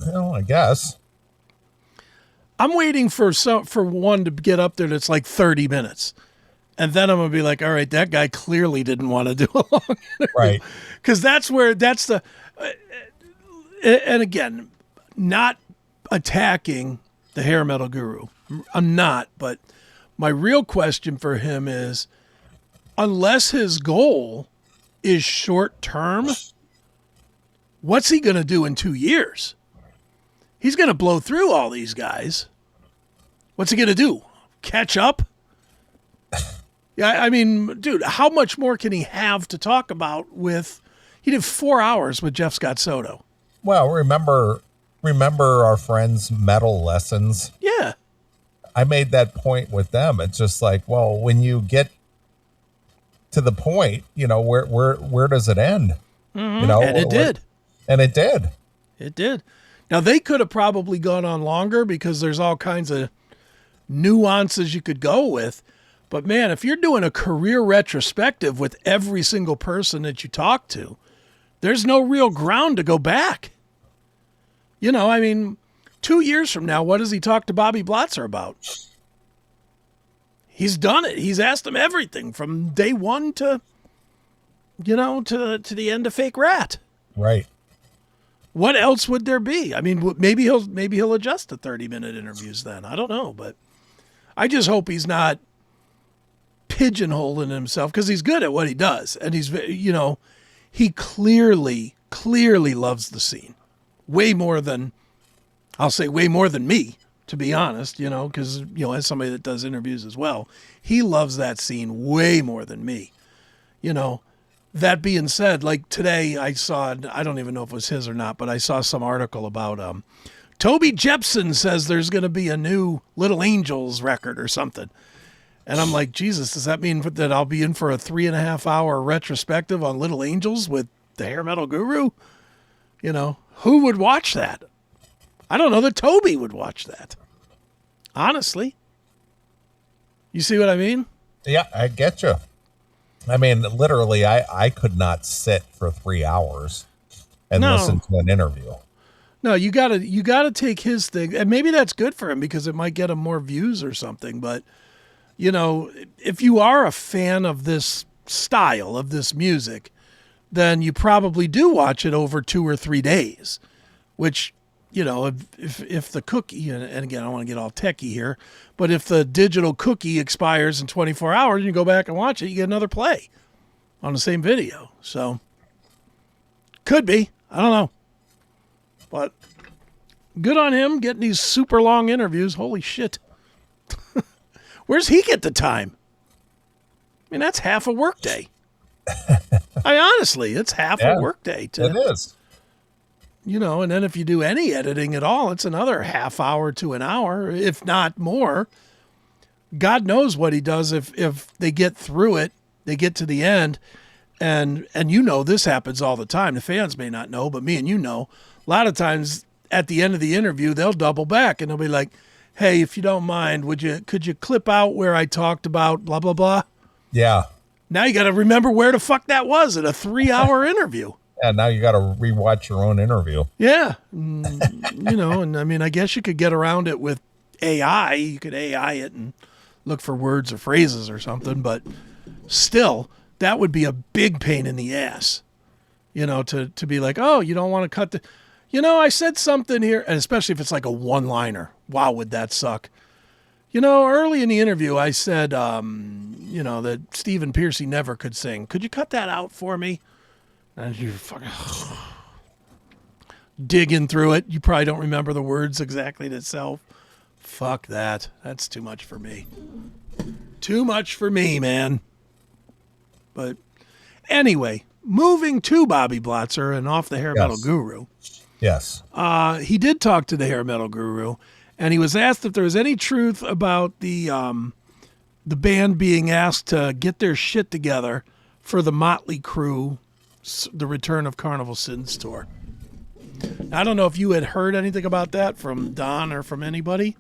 Well, I guess. I'm waiting for one to get up there that's like 30 minutes. And then I'm going to be like, all right, that guy clearly didn't want to do a long interview. Right. Because that's the, and again, not attacking the hair metal guru. I'm not, but my real question for him is, unless his goal is short term, what's he going to do in 2 years? He's going to blow through all these guys. What's he going to do? Catch up? Yeah, I mean, dude, how much more can he have to talk about with? He did 4 hours with Jeff Scott Soto. Well, remember our friends' metal lessons? Yeah. I made that point with them. It's just like, well, when you get to the point, where does it end? Mm-hmm. And it did. And it did. It did. Now, they could have probably gone on longer because there's all kinds of nuances you could go with. But, man, if you're doing a career retrospective with every single person that you talk to, there's no real ground to go back. I mean, 2 years from now, what does he talk to Bobby Blotzer about? He's done it. He's asked him everything from day one to the end of Fake Ratt. Right. What else would there be? I mean, maybe he'll adjust to 30-minute interviews then. I don't know, but I just hope he's not pigeonholing himself because he's good at what he does, and he clearly loves the scene way more than me, to be honest. Because as somebody that does interviews as well, he loves that scene way more than me. That being said, like today I saw, I don't even know if it was his or not, but I saw some article about Toby Jepson says there's going to be a new Little Angels record or something. And I'm like, Jesus, does that mean that I'll be in for a 3.5 hour retrospective on Little Angels with the hair metal guru? Who would watch that? I don't know that Toby would watch that. Honestly. You see what I mean? Yeah, I get you. I mean, literally, I could not sit for 3 hours and listen to an interview. No, you gotta take his thing, and maybe that's good for him because it might get him more views or something. But if you are a fan of this style of this music, then you probably do watch it over 2 or 3 days. Which, if the cookie, and again, I don't want to get all techie here, but if the digital cookie expires in 24 hours and you go back and watch it, you get another play on the same video. So, could be. I don't know. But good on him getting these super long interviews. Holy shit. Where's he get the time? I mean, that's half a workday. Honestly, it's half a workday. It is. And then if you do any editing at all, it's another half hour to an hour, if not more. God knows what he does if they get through it, they get to the end, and this happens all the time. The fans may not know, but me and a lot of times at the end of the interview, they'll double back and they'll be like, hey, if you don't mind, could you clip out where I talked about blah, blah, blah? Yeah. Now you got to remember where the fuck that was in a 3-hour interview. Yeah, now you got to rewatch your own interview. Yeah. And I mean, I guess you could get around it with AI. You could AI it and look for words or phrases or something, but still, that would be a big pain in the ass, to be like, oh, you don't want to cut the, I said something here, and especially if it's like a one-liner. Wow, would that suck? Early in the interview, I said, that Stephen Pearcy never could sing. Could you cut that out for me? And you fucking digging through it. You probably don't remember the words exactly itself. Fuck that. That's too much for me. Too much for me, man. But anyway, moving to Bobby Blotzer and off the hair metal guru. Yes. He did talk to the hair metal guru, and he was asked if there was any truth about the band being asked to get their shit together for the Motley Crue, the Return of Cannibal Sin tour. I don't know if you had heard anything about that from Don or from anybody.